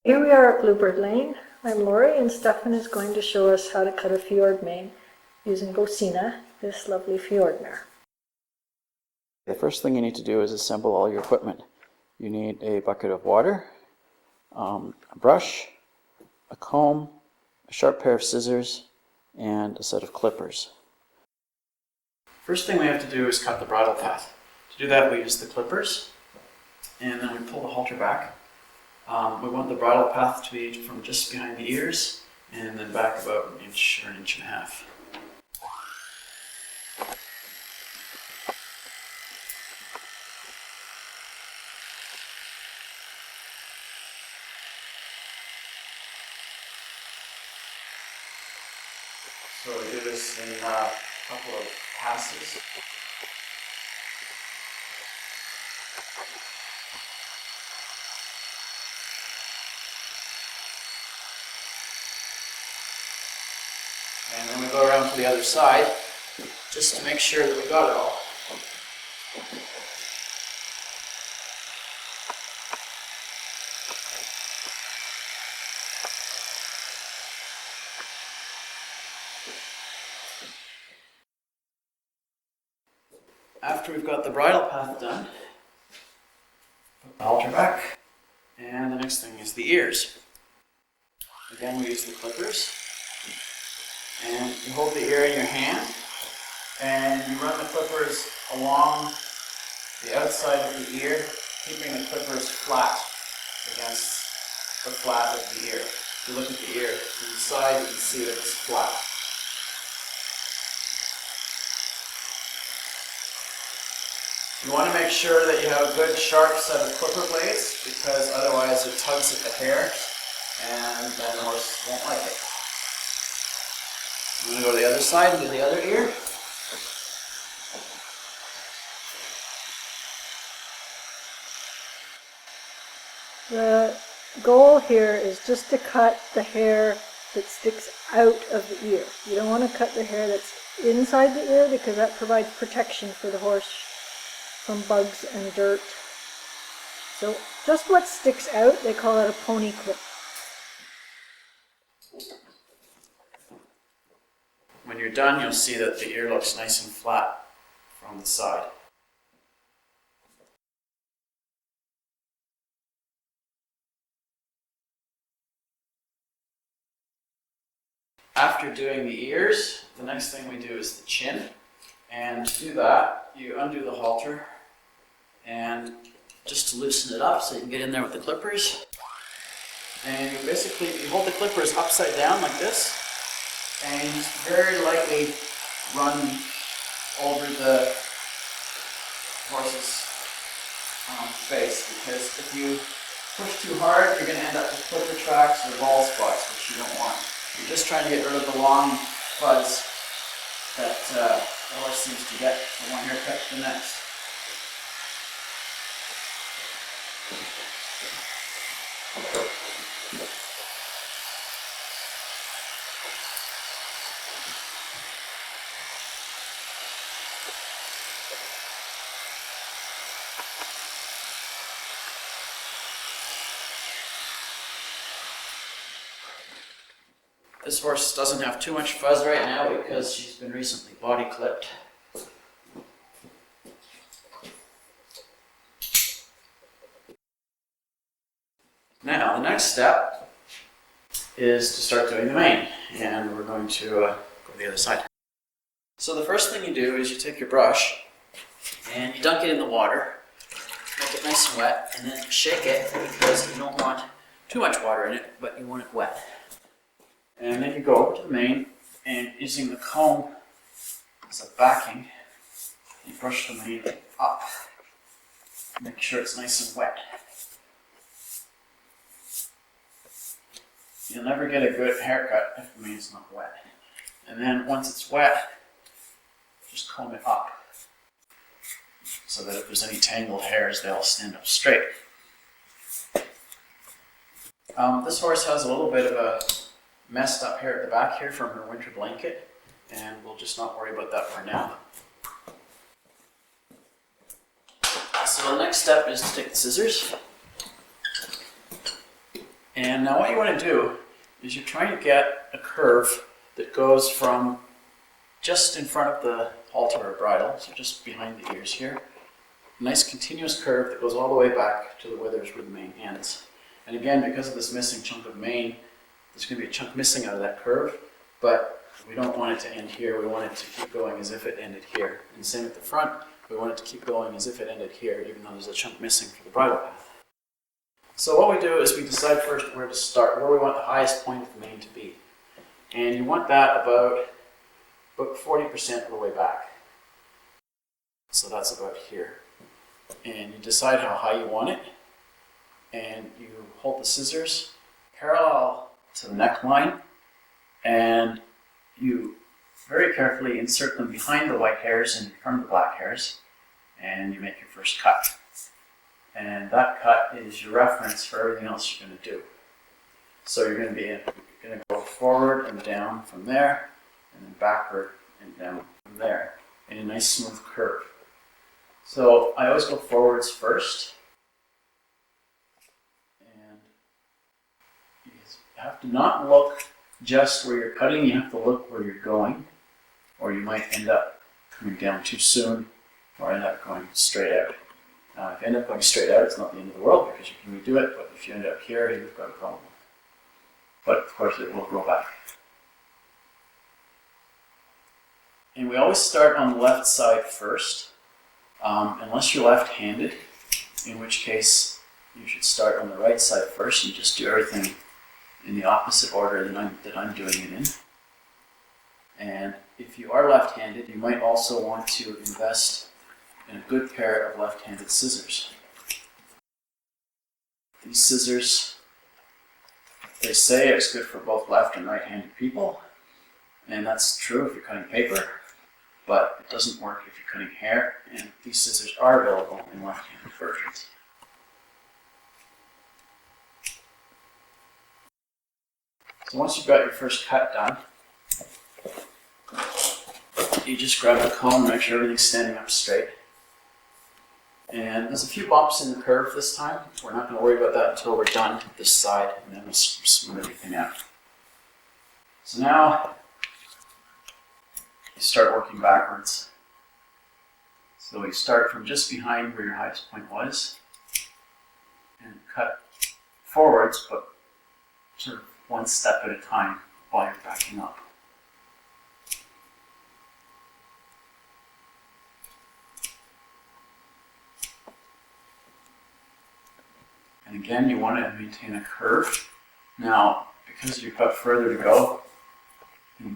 Here we are at Bluebird Lane. I'm Lori and Stefan is going to show us how to cut a fjord mane using Bocina, this lovely fjord mare. The first thing you need to do is assemble all your equipment. You need a bucket of water, a brush, a comb, a sharp pair of scissors, and a set of clippers. First thing we have to do is cut the bridle path. To do that we use the clippers and then we pull the halter back. We want the bridle path to be from just behind the ears and then back about an inch or an inch and a half. So we do this in a couple of passes. And then we go around to the other side just to make sure that we got it all. After we've got the bridle path done, put the halter back, and the next thing is the ears. Again, we use the clippers, and you hold the ear in your hand, and you run the clippers along the outside of the ear, keeping the clippers flat against the flat of the ear. If you look at the ear from the side, you can see that it's flat. You want to make sure that you have a good sharp set of clipper blades because otherwise it tugs at the hair and then the horse won't like it. I'm going to go to the other side and do the other ear. The goal here is just to cut the hair that sticks out of the ear. You don't want to cut the hair that's inside the ear because that provides protection for the horse from bugs and dirt. So just what sticks out, they call it a pony clip. When you're done, you'll see that the ear looks nice and flat from the side. After doing the ears, the next thing we do is the chin. And to do that, you undo the halter and just to loosen it up so you can get in there with the clippers. And you basically, you hold the clippers upside down like this and you just very lightly run over the horse's face, because if you push too hard, you're going to end up with clipper tracks or bald spots, which you don't want. You're just trying to get rid of the long fuzz that the horse seems to get from one haircut to the next. This horse doesn't have too much fuzz right now because she's been recently body clipped. Now, the next step is to start doing the mane, and we're going to go to the other side. So the first thing you do is you take your brush and you dunk it in the water, make it nice and wet, and then shake it because you don't want too much water in it, but you want it wet. And then you go over to the mane, and using the comb as a backing, you brush the mane up. Make sure it's nice and wet. You'll never get a good haircut if the mane's not wet. And then once it's wet, just comb it up so that if there's any tangled hairs, they'll stand up straight. This horse has a little bit of a messed up hair at the back here from her winter blanket, and we'll just not worry about that for now. So the next step is to take the scissors And now what you want to do is you're trying to get a curve that goes from just in front of the halter or bridle, so just behind the ears here. A nice continuous curve that goes all the way back to the withers where the mane ends. And again, because of this missing chunk of mane, there's going to be a chunk missing out of that curve, but we don't want it to end here. We want it to keep going as if it ended here. And same at the front, we want it to keep going as if it ended here, even though there's a chunk missing for the bridle path. So what we do is we decide first where to start, where we want the highest point of the mane to be. And you want that about 40% of the way back. So that's about here. And you decide how high you want it, and you hold the scissors parallel to the neckline, and you very carefully insert them behind the white hairs and in front of the black hairs, and you make your first cut. And that cut is your reference for everything else you're going to do. So you're going to go forward and down from there, and then backward and down from there in a nice smooth curve. So I always go forwards first, and you have to not look just where you're cutting, you have to look where you're going, or you might end up coming down too soon, or end up going straight out. If you end up going straight out, it's not the end of the world because you can redo it, but if you end up here, you've got a problem. But of course it will grow back. And we always start on the left side first, unless you're left-handed, in which case you should start on the right side first and just do everything in the opposite order that I'm doing it in. And if you are left-handed, you might also want to invest in a good pair of left-handed scissors. These scissors, they say it's good for both left and right-handed people, and that's true if you're cutting paper, but it doesn't work if you're cutting hair, and these scissors are available in left-handed versions. So once you've got your first cut done, you just grab the comb and make sure everything's standing up straight. And there's a few bumps in the curve this time. We're not going to worry about that until we're done this side, and then we'll smooth everything out. So now you start working backwards. So you start from just behind where your highest point was, and cut forwards, but sort of one step at a time while you're backing up. And again, you want to maintain a curve. Now, because you've got further to go in the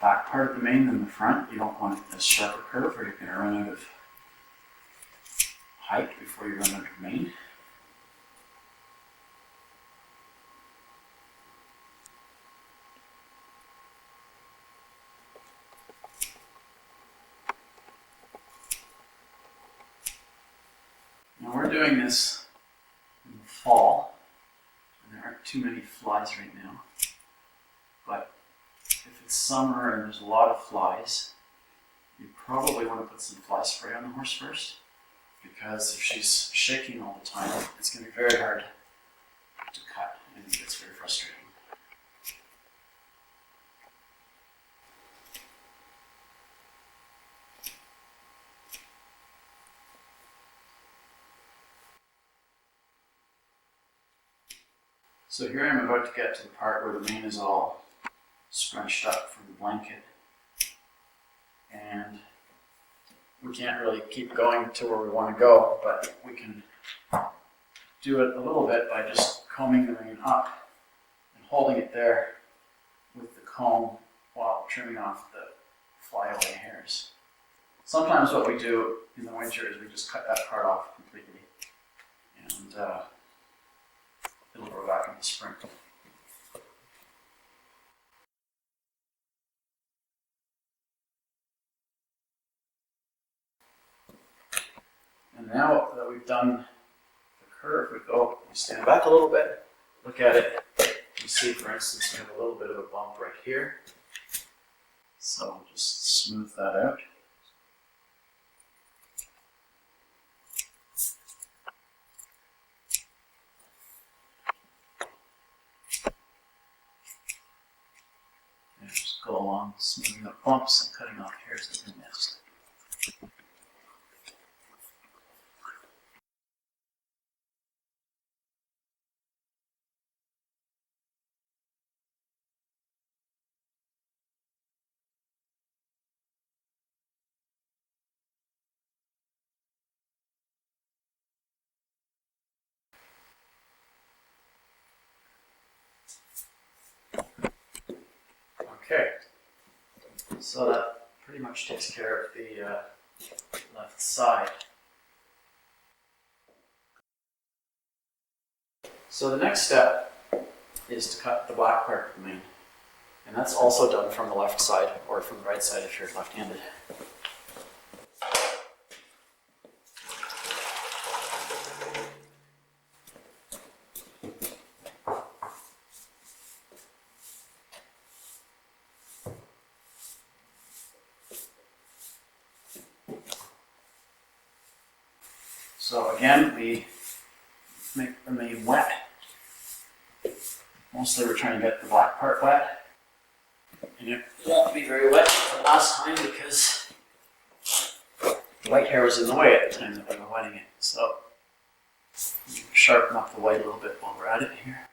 back part of the mane than the front, you don't want a sharper curve or you're going to run out of height before you run out of mane. Now we're doing this in the fall, and there aren't too many flies right now, but if it's summer and there's a lot of flies, you probably want to put some fly spray on the horse first, because if she's shaking all the time, it's going to be very hard to cut, and it gets very frustrating. So here I'm about to get to the part where the mane is all scrunched up from the blanket. And we can't really keep going to where we want to go, but we can do it a little bit by just combing the mane up and holding it there with the comb while trimming off the flyaway hairs. Sometimes what we do in the winter is we just cut that part off completely, and it'll grow back in the spring. And now that we've done the curve, we stand back a little bit, look at it. You see, for instance, we have a little bit of a bump right here. So I'll just smooth that out. smoothing out bumps and cutting off hairs that we missed. Okay, so that pretty much takes care of the left side. So the next step is to cut the black part of the mane. And that's also done from the left side, or from the right side if you're left-handed. So again, we make the mane wet. Mostly we're trying to get the black part wet. And it won't be very wet the last time because the white hair was in the way at the time that we were wetting it. So sharpen up the white a little bit while we're at it here.